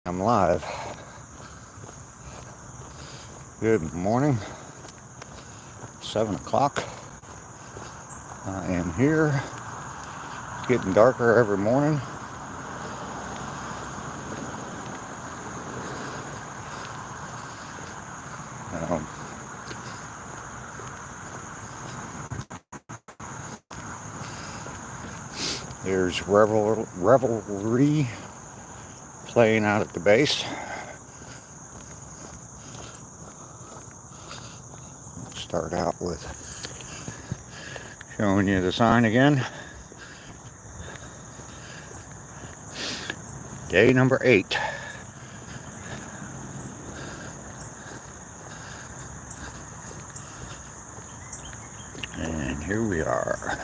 I'm live. Good morning. 7 o'clock. I am here. It's getting darker every morning. Um, there's revelry playing out at the base. Start out with showing you the sign again. Day number 8. And here we are.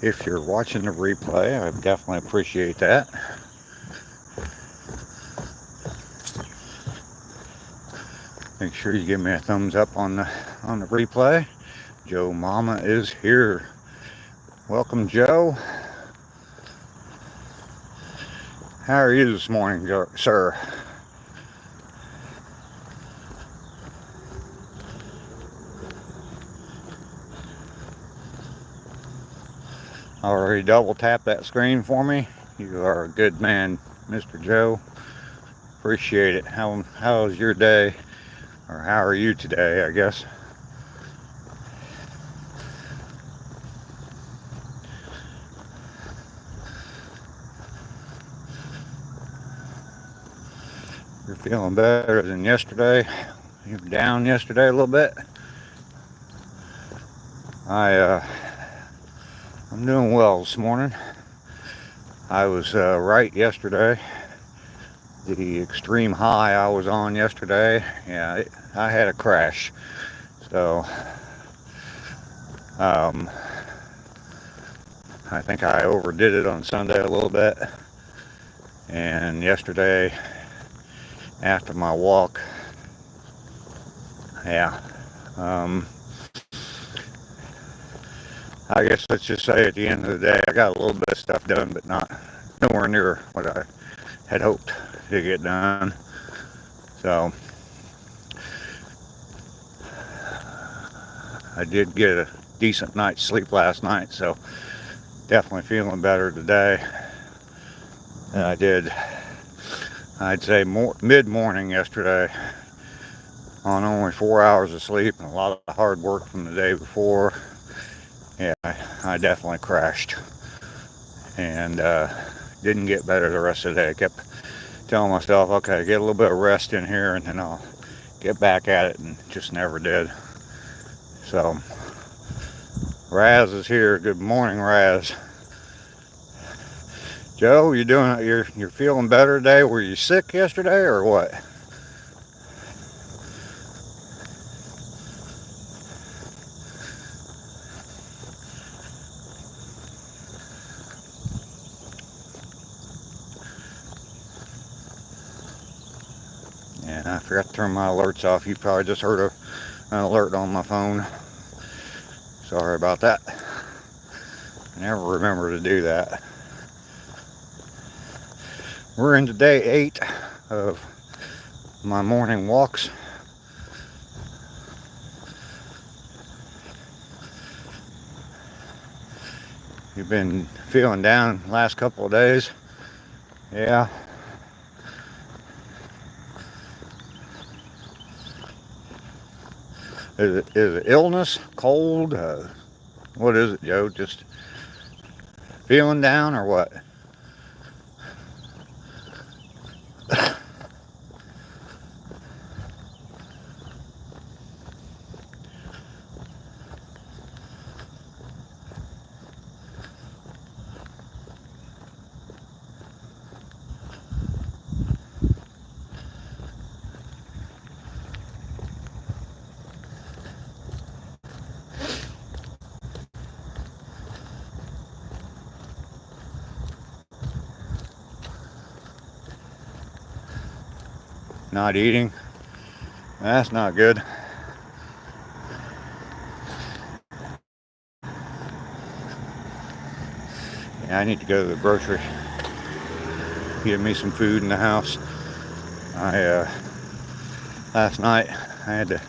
If you're watching the replay, I definitely appreciate that. Make sure you give me a thumbs up on the replay. Joe Mama is here. Welcome, Joe. How are you this morning, sir? Already double tap that screen for me. You are a good man, Mr. Joe. Appreciate it. How's your day? Or how are you today, I guess? You're feeling better than yesterday. You were down yesterday a little bit. I'm doing well this morning. I was right yesterday. The extreme high I was on yesterday, yeah, I had a crash. So, I think I overdid it on Sunday a little bit. And yesterday, after my walk, yeah, I guess let's just say at the end of the day, I got a little bit of stuff done, but nowhere near what I had hoped to get done. So I did get a decent night's sleep last night, so definitely feeling better today than I did, I'd say, mid-morning yesterday on only 4 hours of sleep and a lot of hard work from the day before. Yeah, I definitely crashed and didn't get better the rest of the day. I kept telling myself, okay, get a little bit of rest in here and then I'll get back at it, and just never did. So Raz is here. Good morning, Raz. Joe, you're feeling better today? Were you sick yesterday or what? And I forgot to turn my alerts off. You probably just heard an alert on my phone. Sorry about that. I never remember to do that. We're into day 8 of my morning walks. You've been feeling down the last couple of days. Yeah. Is it illness, cold? What is it, Joe? Just feeling down or what? not eating. That's not good. Yeah, I need to go to the grocery, get me some food in the house. Last night I had to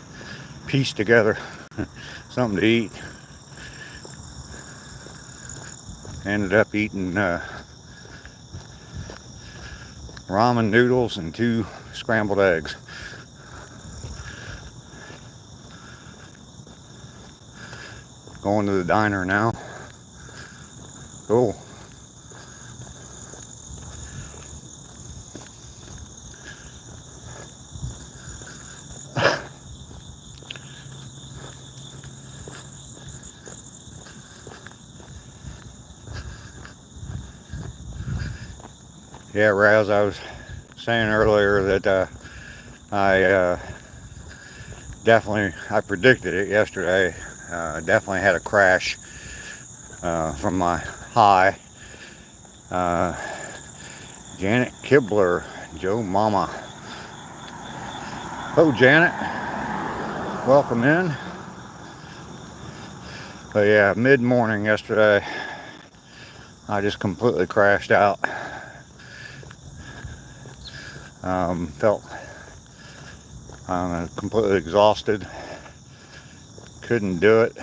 piece together something to eat. Ended up eating ramen noodles and 2 scrambled eggs. Going to the diner now. Cool. Yeah, Raz, I was saying earlier that I predicted it yesterday. Definitely had a crash from my high. Janet Kibler, Joe Mama. Oh, Janet, welcome in. But yeah, mid-morning yesterday, I just completely crashed out. Felt completely exhausted. Couldn't do it.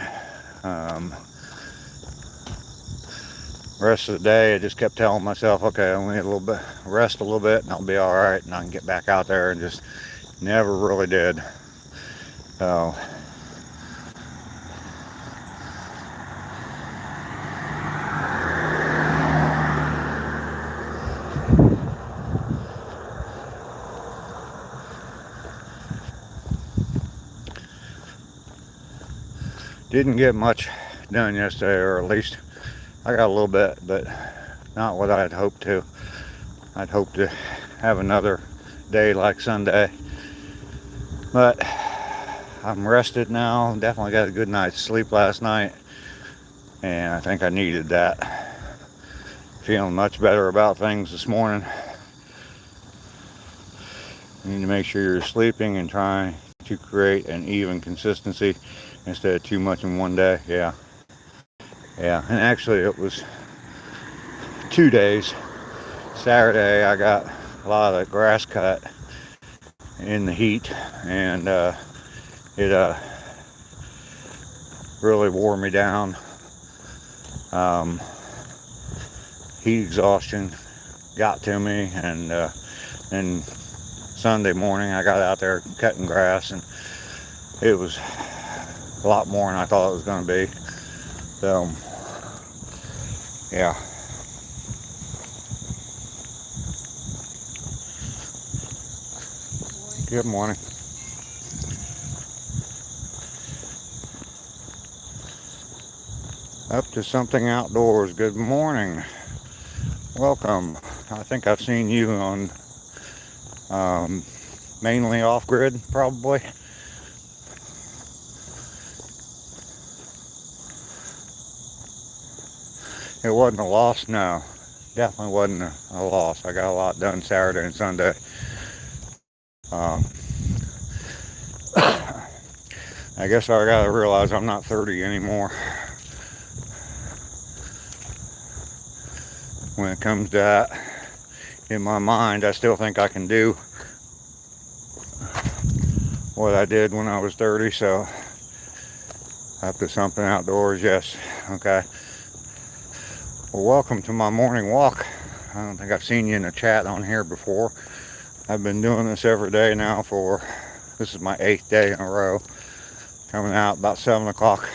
Rest of the day, I just kept telling myself, okay, I only need a little bit, rest a little bit, and I'll be all right, and I can get back out there, and just never really did. So didn't get much done yesterday, or at least I got a little bit, but not what I had hoped to. I'd hoped to have another day like Sunday, but I'm rested now. Definitely got a good night's sleep last night, and I think I needed that. Feeling much better about things this morning. You need to make sure you're sleeping and trying to create an even consistency instead of too much in one day. Yeah, and actually it was 2 days. Saturday I got a lot of the grass cut in the heat, and it really wore me down. Heat exhaustion got to me, and then Sunday morning I got out there cutting grass, and it was a lot more than I thought it was going to be. So yeah. Good morning. Up to something outdoors. Good morning. Welcome. I think I've seen you on mainly off-grid, probably. It wasn't a loss, no. Definitely wasn't a loss. I got a lot done Saturday and Sunday. I guess I gotta realize I'm not 30 anymore. When it comes to that, in my mind, I still think I can do what I did when I was 30, so up to something outdoors, yes. Okay. Well, welcome to my morning walk. I don't think I've seen you in the chat on here before. I've been doing this every day now this is my 8th day in a row. Coming out about 7 o'clock,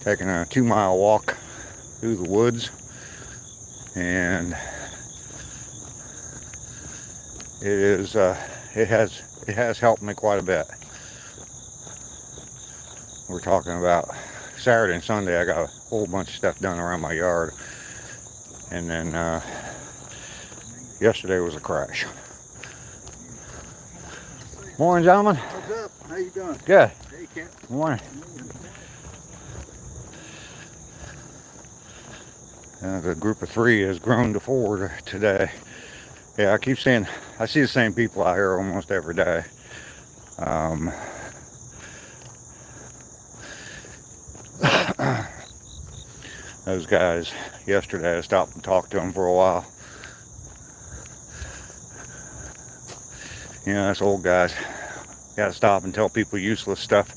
taking a 2-mile walk through the woods, and it has helped me quite a bit. We're talking about Saturday and Sunday. I got a whole bunch of stuff done around my yard, and then yesterday was a crash. Morning, gentlemen. What's up? How you doing? Good. Hey, Kent. Morning. The group of 3 has grown to 4 today. Yeah, I keep seeing, I see the same people out here almost every day. Um, those guys yesterday, I stopped and talked to them for a while. You know, us old guys gotta stop and tell people useless stuff.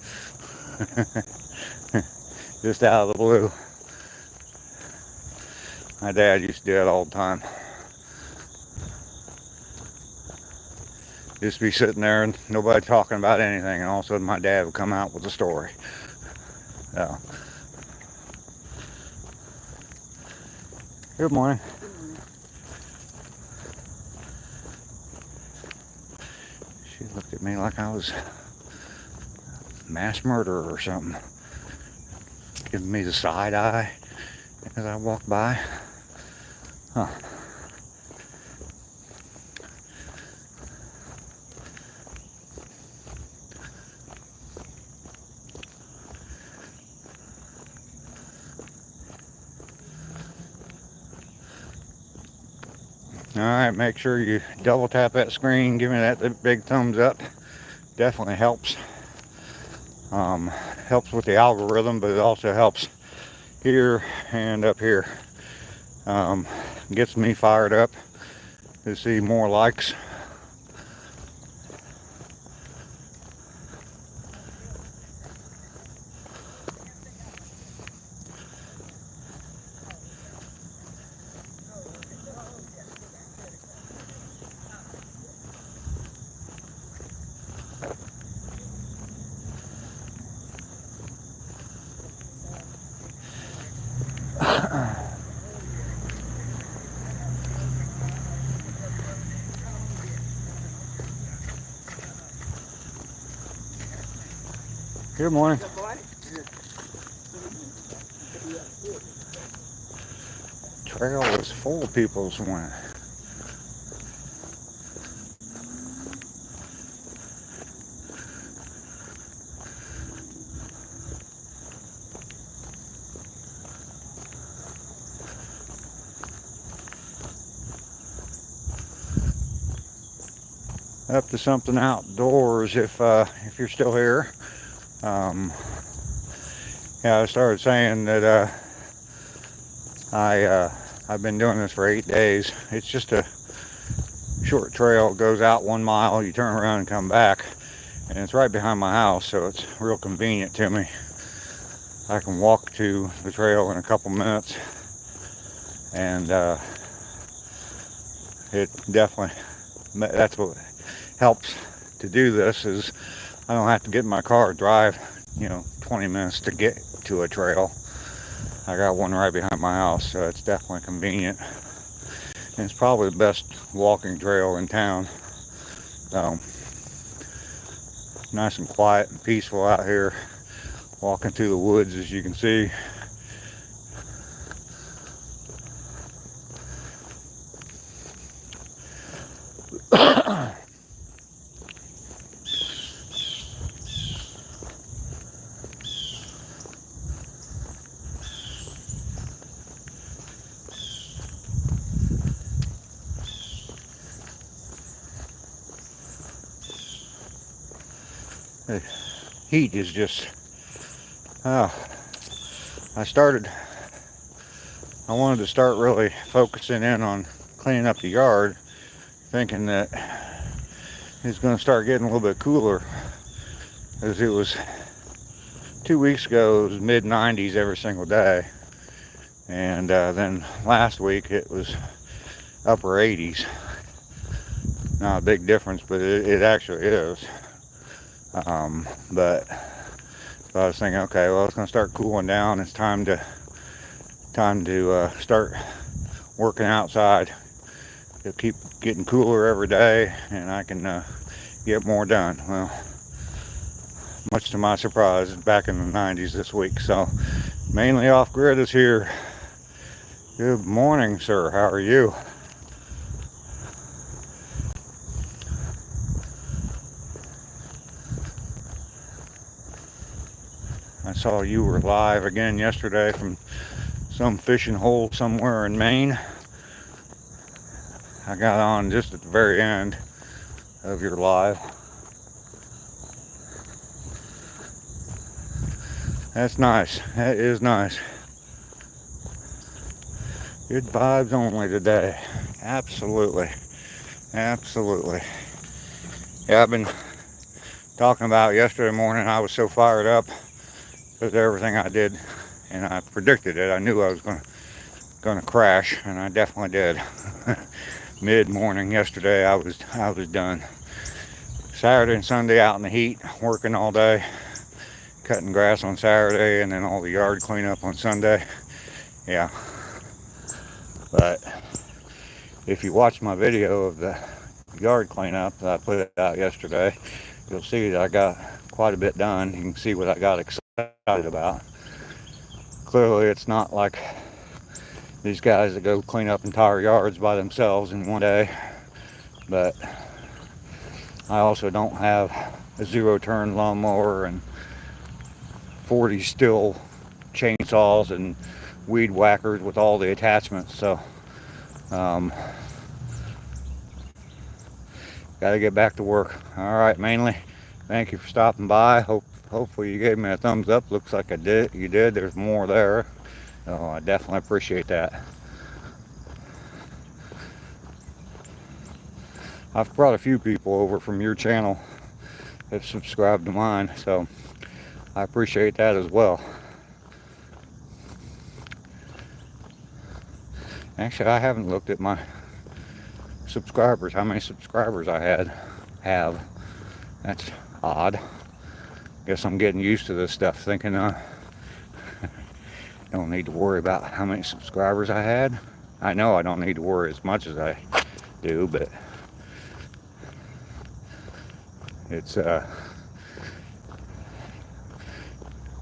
Just out of the blue. My dad used to do that all the time. Just be sitting there and nobody talking about anything, and all of a sudden my dad would come out with a story. So, good morning. She looked at me like I was mass murderer or something, giving me the side eye as I walked by. Huh. Alright, make sure you double tap that screen, give me that big thumbs up. Definitely helps. Helps with the algorithm, but it also helps here and up here. Gets me fired up to see more likes. Good morning. Trail is full of people this morning. Up to something outdoors if you're still here. Yeah, I started saying that I've been doing this for 8 days. It's just a short trail. It goes out 1 mile, you turn around and come back, and it's right behind my house, so it's real convenient to me. I can walk to the trail in a couple minutes, and it definitely, that's what helps to do this, is I don't have to get in my car, drive 20 minutes to get to a trail. I got one right behind my house, so it's definitely convenient, and it's probably the best walking trail in town. So nice and quiet and peaceful out here, walking through the woods, as you can see. The heat is just, I wanted to start really focusing in on cleaning up the yard, thinking that it's going to start getting a little bit cooler, as it was 2 weeks ago, it was mid-90s every single day, and then last week it was upper 80s. Not a big difference, but it actually is. But so I was thinking, okay, well, it's going to start cooling down. It's time to start working outside. It'll keep getting cooler every day, and I can get more done. Well, much to my surprise, it's back in the 90s this week. So mainly off grid is here. Good morning, sir. How are you? I saw you were live again yesterday from some fishing hole somewhere in Maine. I got on just at the very end of your live. That's nice. That is nice. Good vibes only today. Absolutely. Absolutely. Yeah, I've been talking about yesterday morning. I was so fired up with everything I did, and I predicted it. I knew I was gonna crash, and I definitely did. Mid-morning yesterday, I was done. Saturday and Sunday out in the heat, working all day, cutting grass on Saturday, and then all the yard cleanup on Sunday. Yeah. But if you watch my video of the yard cleanup that I put out yesterday, you'll see that I got quite a bit done. You can see what I got excited about. Clearly, it's not like these guys that go clean up entire yards by themselves in one day, but I also don't have a 0-turn lawnmower and 40 still chainsaws and weed whackers with all the attachments, so got to get back to work. All right, Mainly, thank you for stopping by. Hopefully you gave me a thumbs up. Looks like I did. You did. There's more there. So I definitely appreciate that. I've brought a few people over from your channel that subscribed to mine, so I appreciate that as well. Actually, I haven't looked at my subscribers, how many subscribers I have. That's odd. Guess I'm getting used to this stuff, thinking don't need to worry about how many subscribers I had. I know I don't need to worry as much as I do, but it's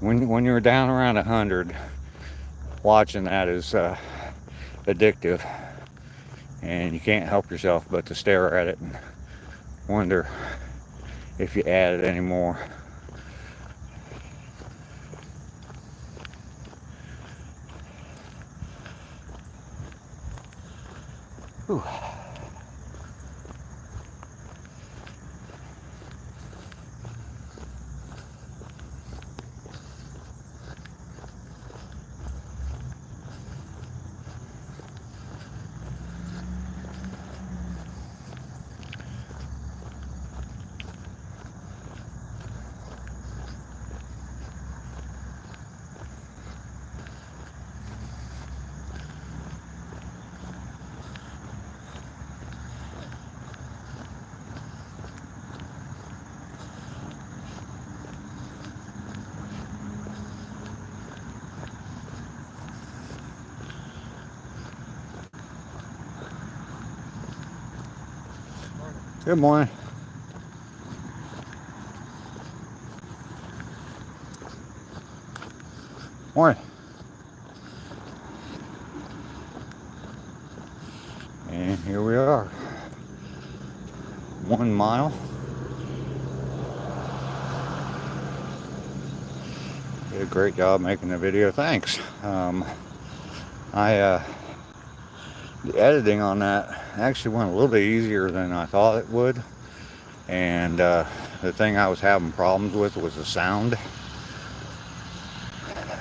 when you're down around 100, watching that is addictive, and you can't help yourself but to stare at it and wonder if you added any more. Whew. Good morning. Morning. And here we are. 1 mile. Did a great job making the video. Thanks. The editing on that actually went a little bit easier than I thought it would. And the thing I was having problems with was the sound.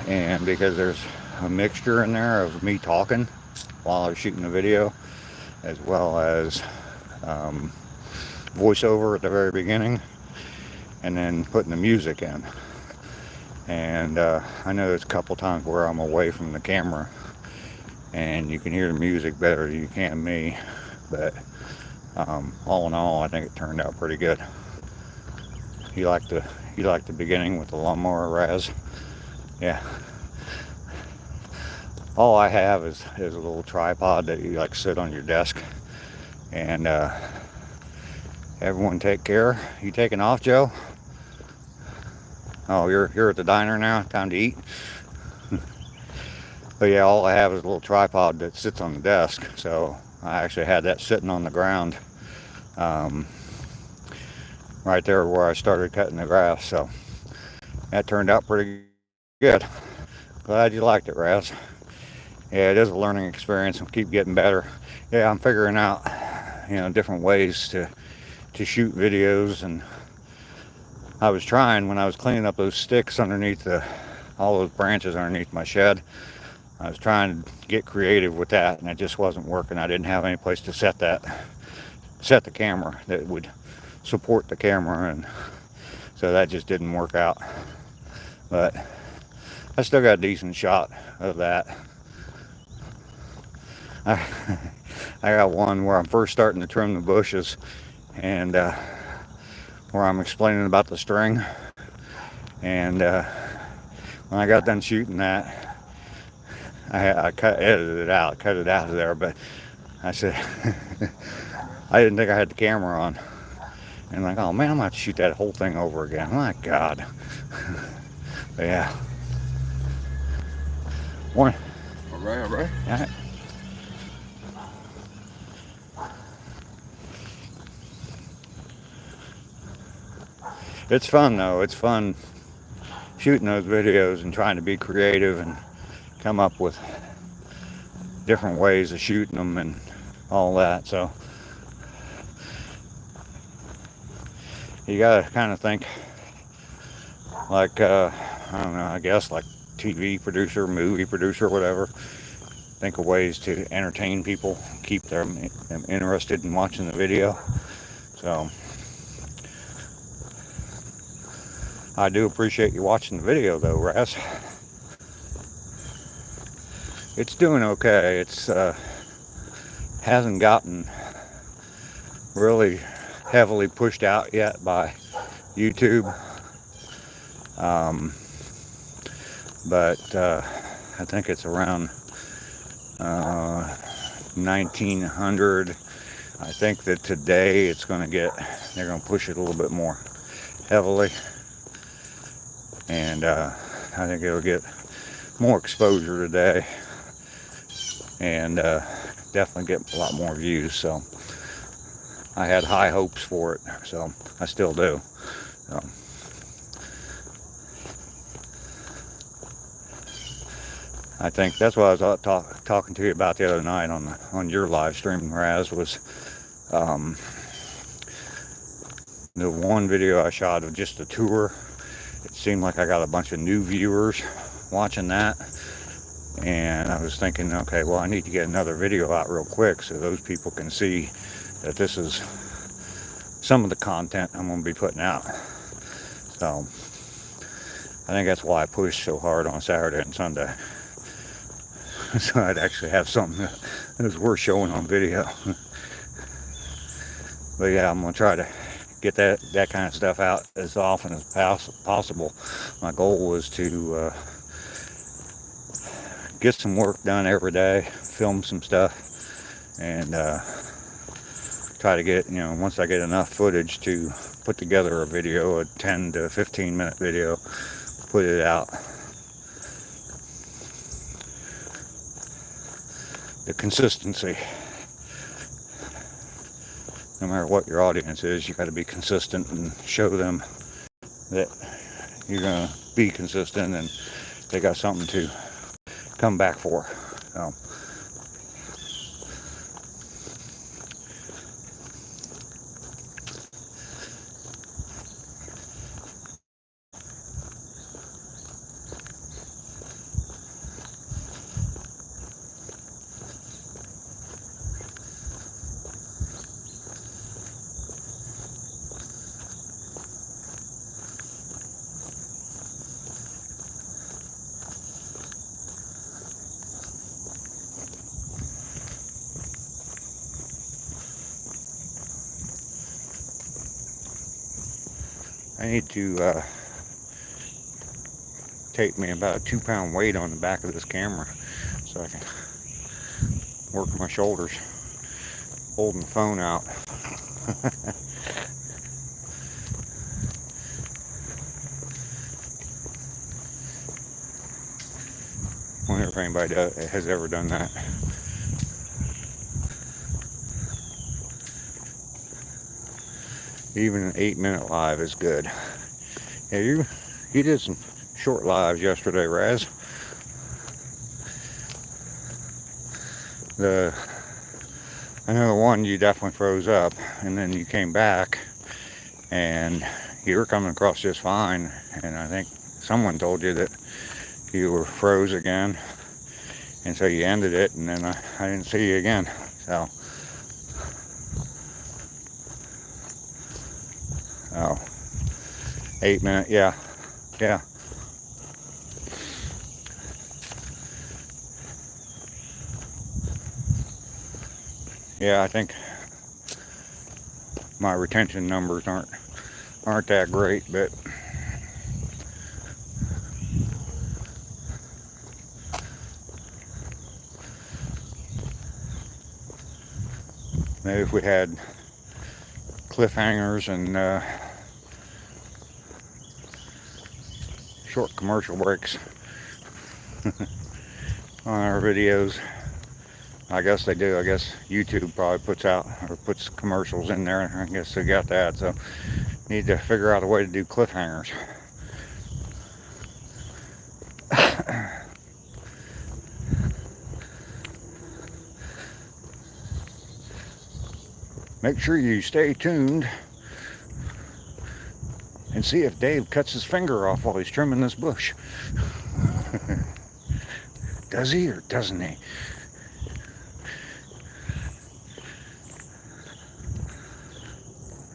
And because there's a mixture in there of me talking while I was shooting the video, as well as voiceover at the very beginning, and then putting the music in. And I know there's a couple times where I'm away from the camera and you can hear the music better than you can me, but all in all, I think it turned out pretty good. You like the beginning with the lawnmower, Raz? Yeah. All I have is a little tripod that you like sit on your desk. And everyone take care. You taking off, Joe? Oh, you're at the diner now? Time to eat? But yeah, all I have is a little tripod that sits on the desk. So I actually had that sitting on the ground right there where I started cutting the grass. So that turned out pretty good. Glad you liked it, Raz. Yeah, it is a learning experience and keep getting better. Yeah, I'm figuring out different ways to shoot videos. And I was trying, when I was cleaning up those sticks underneath all those branches underneath my shed, I was trying to get creative with that, and it just wasn't working. I didn't have any place to set the camera that would support the camera, and so that just didn't work out. But I still got a decent shot of that. I got one where I'm first starting to trim the bushes, and where I'm explaining about the string, and when I got done shooting that, I edited it out, cut it out of there, but I said, I didn't think I had the camera on. And like, oh man, I'm gonna have to shoot that whole thing over again. My God. But yeah. Morning. All right. All right. It's fun though. It's fun shooting those videos and trying to be creative and come up with different ways of shooting them and all that. So you gotta kind of think like I don't know, I guess like TV producer, movie producer, whatever. Think of ways to entertain people, keep them interested in watching the video. So I do appreciate you watching the video though, Raz. It's doing okay. It's hasn't gotten really heavily pushed out yet by YouTube, but I think it's around 1900. I think that today they're going to push it a little bit more heavily, and I think it'll get more exposure today, and definitely get a lot more views. So I had high hopes for it, so I still do. So I think that's what I was talking to you about the other night on your live stream, Raz, was the one video I shot of just a tour. It seemed like I got a bunch of new viewers watching that, and I was thinking, okay, well, I need to get another video out real quick so those people can see that this is some of the content I'm going to be putting out. So I think that's why I pushed so hard on Saturday and Sunday, so I'd actually have something that was worth showing on video. But yeah, I'm going to try to get that kind of stuff out as often as possible. My goal was to get some work done every day, film some stuff, and try to get, once I get enough footage to put together a video, a 10 to 15 minute video, put it out. The consistency. No matter what your audience is, you got to be consistent and show them that you're going to be consistent and they got something to come back for. So I need to take me about a 2-pound weight on the back of this camera so I can work my shoulders holding the phone out. Wonder if anybody has ever done that. Even an 8-minute live is good. Yeah, you did some short lives yesterday, Raz. The I know the one you definitely froze up, and then you came back, and you were coming across just fine, and I think someone told you that you were froze again, and so you ended it, and then I didn't see you again. So, oh, 8 minutes, yeah, yeah. Yeah, I think my retention numbers aren't that great, but maybe if we had cliffhangers and short commercial breaks on our videos. I guess they do. I guess YouTube probably puts commercials in there. I guess they got that. So need to figure out a way to do cliffhangers. Make sure you stay tuned and see if Dave cuts his finger off while he's trimming this bush. Does he or doesn't he?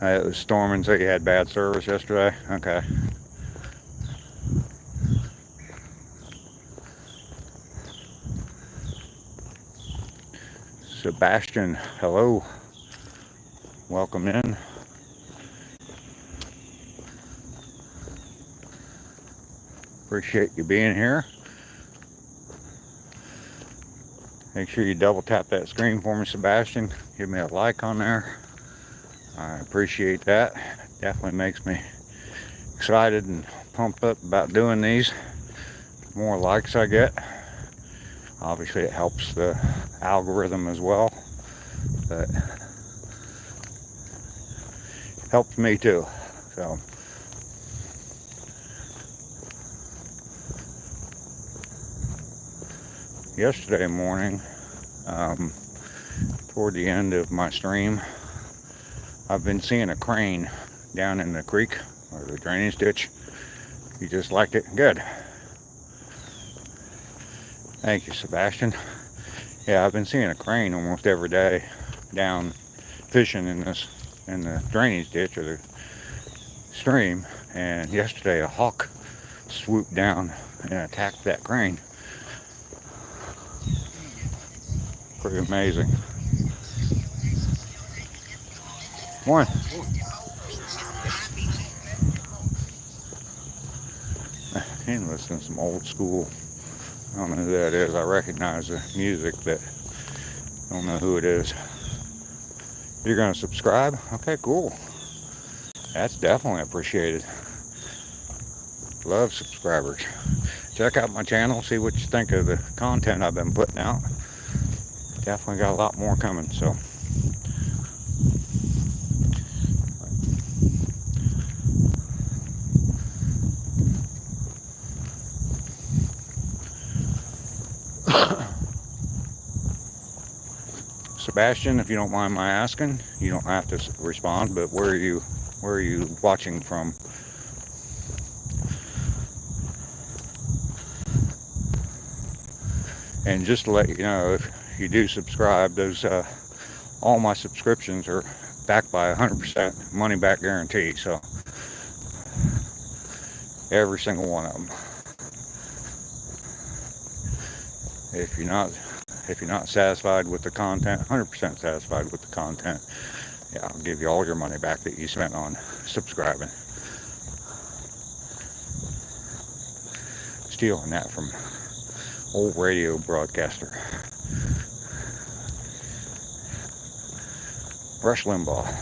It was storming, so you had bad service yesterday? Okay. Sebastian, hello. Welcome in. Appreciate you being here. Make sure you double tap that screen for me, Sebastian. Give me a like on there. I appreciate that. Definitely makes me excited and pumped up about doing these. The more likes I get, obviously it helps the algorithm as well, but helps me too. So yesterday morning, toward the end of my stream, I've been seeing a crane down in the creek or the drainage ditch. You just liked it? Good. Thank you, Sebastian. Yeah, I've been seeing a crane almost every day down fishing in the drainage ditch or the stream. And yesterday a hawk swooped down and attacked that crane. Pretty amazing. One. And listen to some old school. I don't know who that is. I recognize the music, but I don't know who it is. You're gonna subscribe? Okay, cool. That's definitely appreciated. Love subscribers. Check out my channel, see what you think of the content I've been putting out. Definitely got a lot more coming, so. Sebastian, if you don't mind my asking, you don't have to respond, but where are you watching from? And just to let you know, if you do subscribe, those all my subscriptions are backed by 100% money back guarantee, so every single one of them. If you're not satisfied with the content, 100% satisfied with the content, yeah, I'll give you all your money back that you spent on subscribing. Stealing that from old radio broadcaster Rush Limbaugh.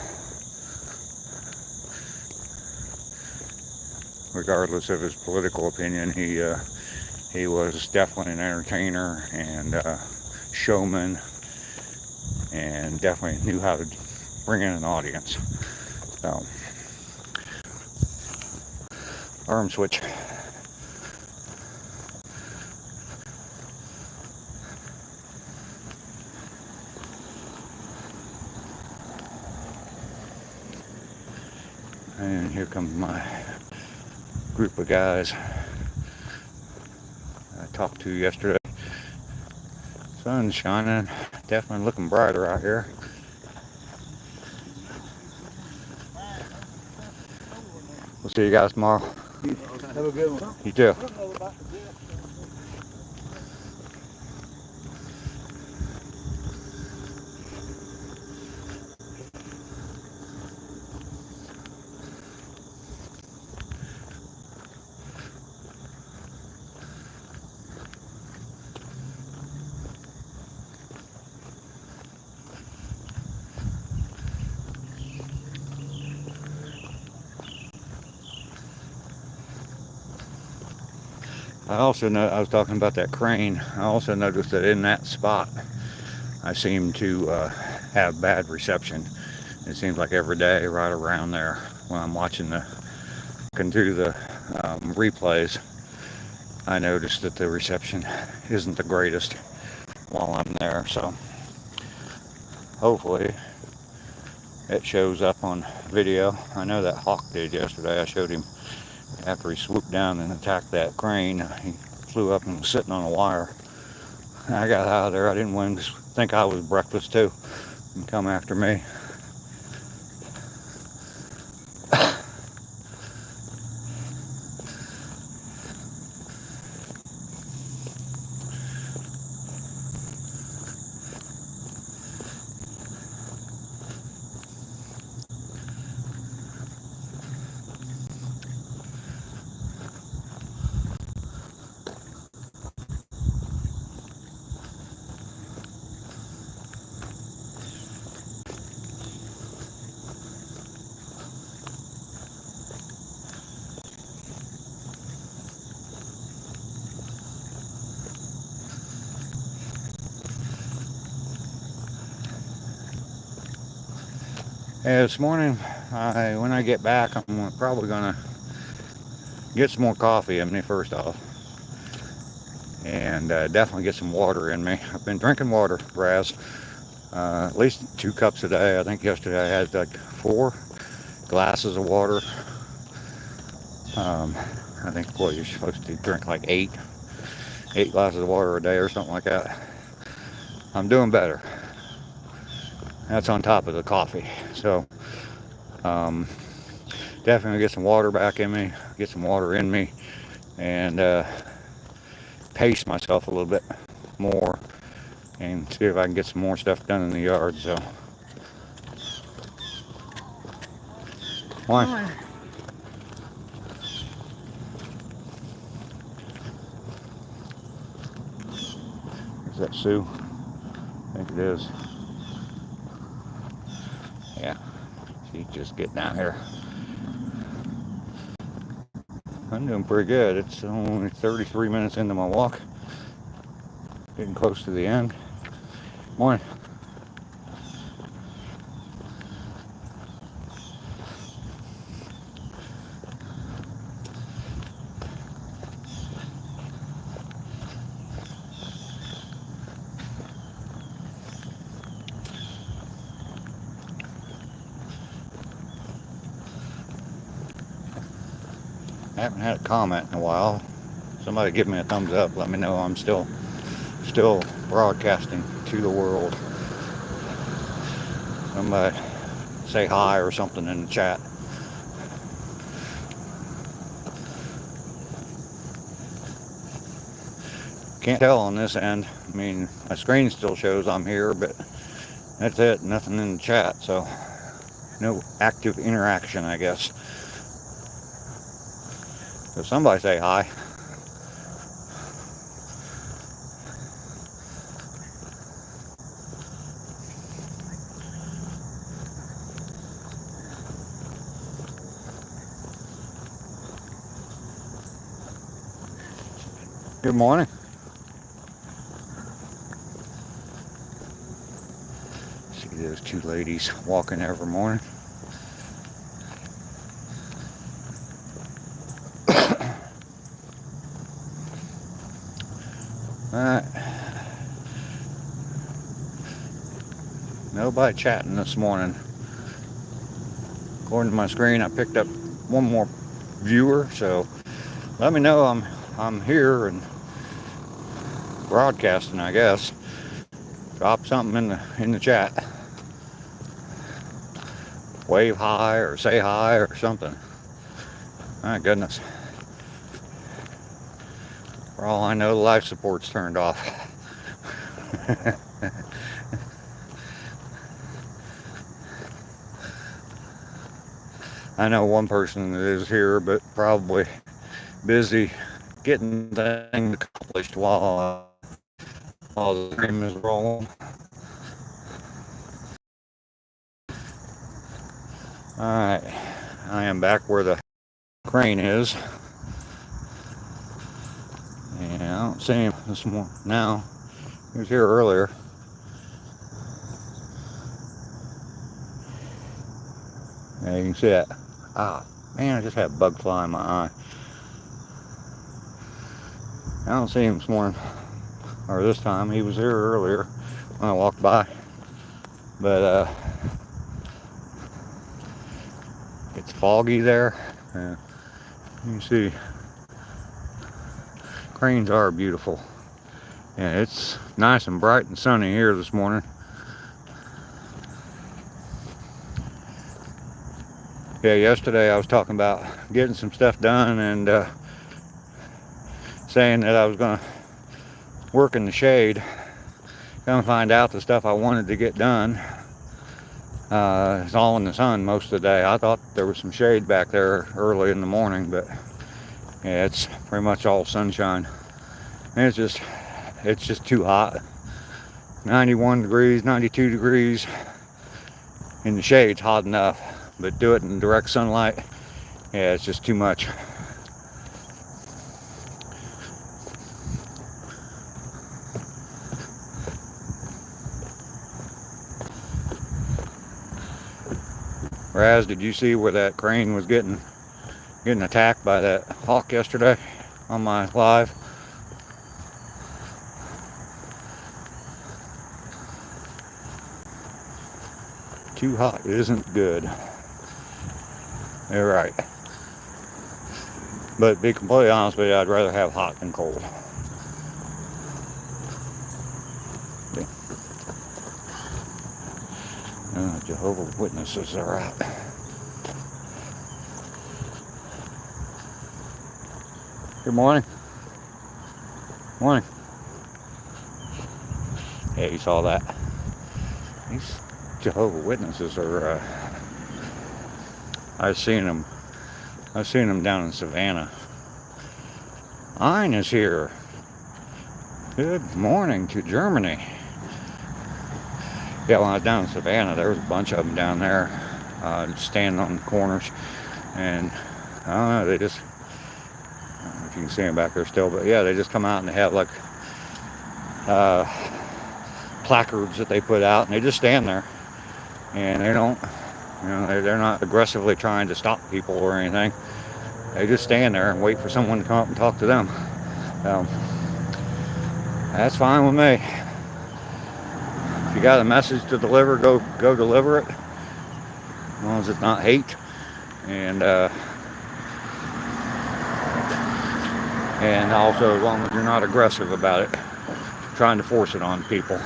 Regardless of his political opinion, he was definitely an entertainer and showman, and definitely knew how to bring in an audience. So, arm switch. And here comes my group of guys I talked to yesterday. Sun's shining, definitely looking brighter out here. We'll see you guys tomorrow. Have a good one. You too. I also know, I was talking about that crane. I also noticed that in that spot, I seem to have bad reception. It seems like every day right around there when I'm watching looking through the replays, I noticed that the reception isn't the greatest while I'm there. So hopefully it shows up on video. I know that hawk did yesterday. I showed him after he swooped down and attacked that crane. He flew up and was sitting on a wire. I got out of there. I didn't want him to think I was breakfast too and come after me. Yeah, this morning, when I get back, I'm probably gonna get some more coffee in me first off, and definitely get some water in me. I've been drinking water, Raz, at least 2 cups a day. I think yesterday I had like 4 glasses of water. I think, boy, you're supposed to drink like 8 glasses of water a day or something like that. I'm doing better. That's on top of the coffee. So definitely get some water back in me, get some water in me, and pace myself a little bit more and see if I can get some more stuff done in the yard. So why? Is that Sue? I think it is. Yeah, she's just getting out here. I'm doing pretty good. It's only 33 minutes into my walk. Getting close to the end. Morning. I haven't had a comment in a while. Somebody give me a thumbs up. Let me know I'm still broadcasting to the world. Somebody say hi or something in the chat. Can't tell on this end. I mean, my screen still shows I'm here, but that's it. Nothing in the chat, so no active interaction, I guess. So somebody say hi. Good morning. See those 2 ladies walking every morning. Alright. Nobody chatting this morning. According to my screen, I picked up one more viewer, so let me know I'm here and broadcasting, I guess. Drop something in the chat. Wave hi or say hi or something. My goodness. For all I know, the life support's turned off. I know one person that is here, but probably busy getting things accomplished while the stream is rolling. Alright, I am back where the crane is. And I don't see him this morning now. He was here earlier. Yeah, you can see that. Ah, man, I just had a bug fly in my eye. I don't see him this morning, or this time. He was here earlier when I walked by. But it's foggy there. Yeah. You can see cranes are beautiful. Yeah, it's nice and bright and sunny here this morning. Yeah, yesterday I was talking about getting some stuff done and saying that I was going to work in the shade. Come find out the stuff I wanted to get done is all in the sun most of the day. I thought there was some shade back there early in the morning, but yeah, it's pretty much all sunshine. And it's just too hot. 91 degrees, 92 degrees. In the shade's hot enough, but do it in direct sunlight, yeah, it's just too much. Raz, did you see where that crane was getting attacked by that hawk yesterday on my live? Too hot isn't good. You're right. But to be completely honest with you, I'd rather have hot than cold. Jehovah's Witnesses are out. Good morning. Morning. Yeah, you saw that. These Jehovah's Witnesses are, I've seen them down in Savannah. Ein is here. Good morning to Germany. Yeah, when I was down in Savannah, there was a bunch of them down there, standing on the corners, and I don't know, they just, I don't know if you can see them back there still, but yeah, they just come out and they have like placards that they put out, and they just stand there, and they don't, you know, they're not aggressively trying to stop people or anything. They just stand there and wait for someone to come up and talk to them. That's fine with me. If you got a message to deliver, go deliver it. As long as it's not hate, and also as long as you're not aggressive about it, trying to force it on people.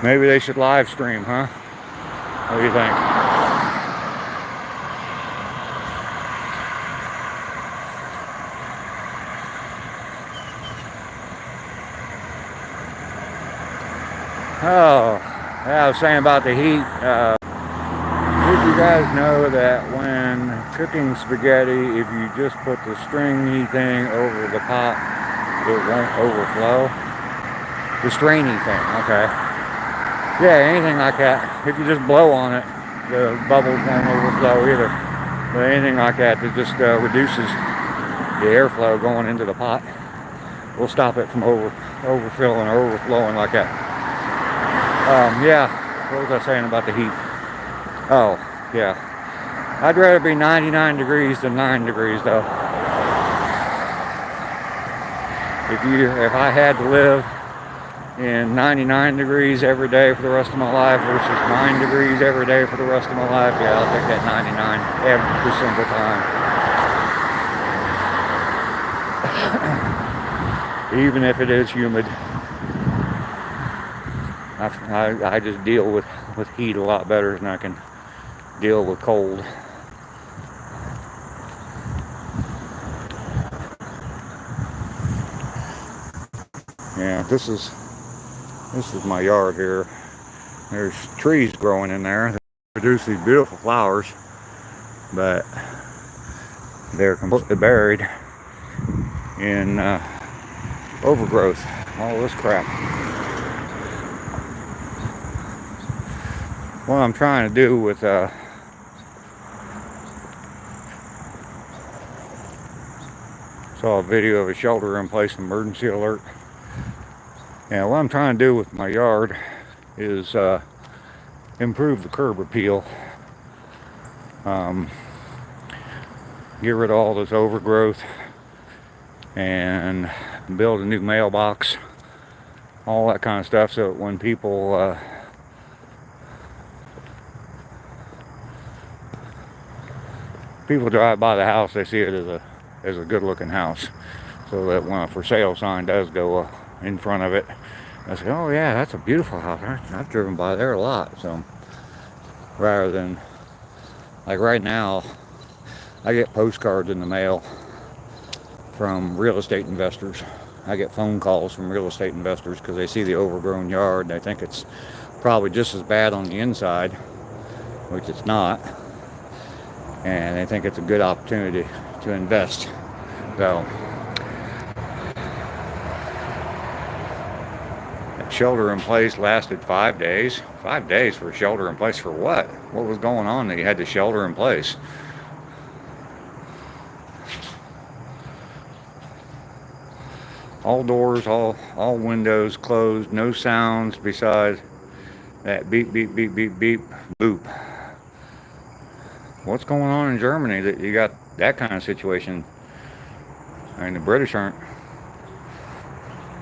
Maybe they should live stream, huh? What do you think? Oh, yeah, I was saying about the heat. Did you guys know that when cooking spaghetti, if you just put the stringy thing over the pot, it won't overflow? The strainy thing, okay. Yeah, anything like that. If you just blow on it, the bubbles won't overflow either. But anything like that just reduces the airflow going into the pot. We'll stop it from overfilling or overflowing like that. Yeah, what was I saying about the heat? Oh, yeah. I'd rather be 99 degrees than 9 degrees, though. If I had to live in 99 degrees every day for the rest of my life versus 9 degrees every day for the rest of my life, yeah, I'll take that 99 every single time. Even if it is humid. I just deal with heat a lot better than I can deal with cold. Yeah, this is my yard here. There's trees growing in there that produce these beautiful flowers, but they're completely buried in overgrowth, all this crap. What I'm trying to do with saw a video of a shelter-in-place emergency alert. Yeah, what I'm trying to do with my yard is improve the curb appeal. Get rid of all this overgrowth and build a new mailbox, all that kind of stuff, so that when people drive by the house, they see it as a good looking house, so that when a for sale sign does go in front of it, I say, oh yeah, that's a beautiful house. I've driven by there a lot. So rather than, like right now, I get postcards in the mail from real estate investors. I get phone calls from real estate investors because they see the overgrown yard. They think it's probably just as bad on the inside, which it's not, and they think it's a good opportunity to invest. So shelter in place lasted 5 days. 5 days for shelter in place for what? What was going on that you had to shelter in place? All doors, all windows closed, no sounds besides that beep, beep, beep, beep, beep, boop. What's going on in Germany that you got that kind of situation? I mean, the British aren't,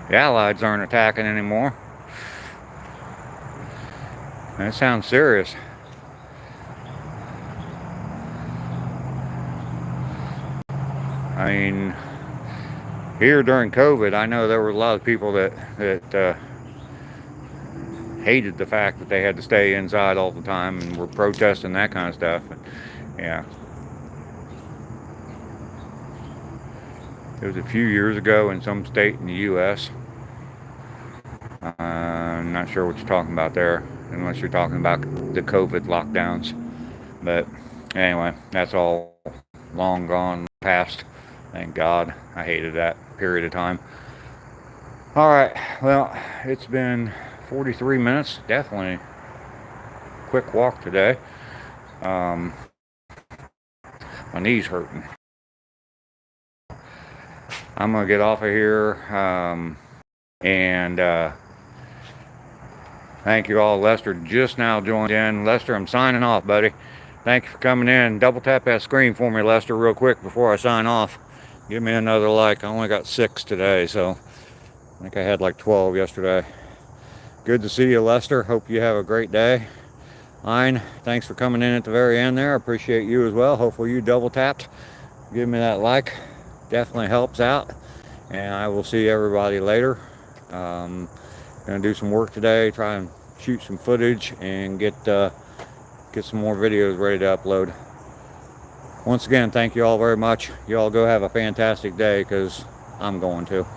the Allies aren't attacking anymore. That sounds serious. I mean, here during COVID, I know there were a lot of people that hated the fact that they had to stay inside all the time and were protesting that kind of stuff. Yeah. It was a few years ago in some state in the U.S. I'm not sure what you're talking about there, unless you're talking about the COVID lockdowns. But anyway, that's all long gone past. Thank God. I hated that period of time. All right. Well, it's been 43 minutes. Definitely quick walk today. My knee's hurting. I'm gonna get off of here, and thank you all. Lester just now joined in. Lester, I'm signing off, buddy. Thank you for coming in. Double tap that screen for me, Lester, real quick before I sign off. Give me another like. I only got 6 today, so I think I had like 12 yesterday. Good to see you, Lester. Hope you have a great day. Ein, thanks for coming in at the very end there. I appreciate you as well. Hopefully you double tapped. Give me that like. Definitely helps out. And I will see everybody later. Gonna do some work today. Try and shoot some footage and get some more videos ready to upload. Once again, thank you all very much. You all go have a fantastic day, because I'm going to.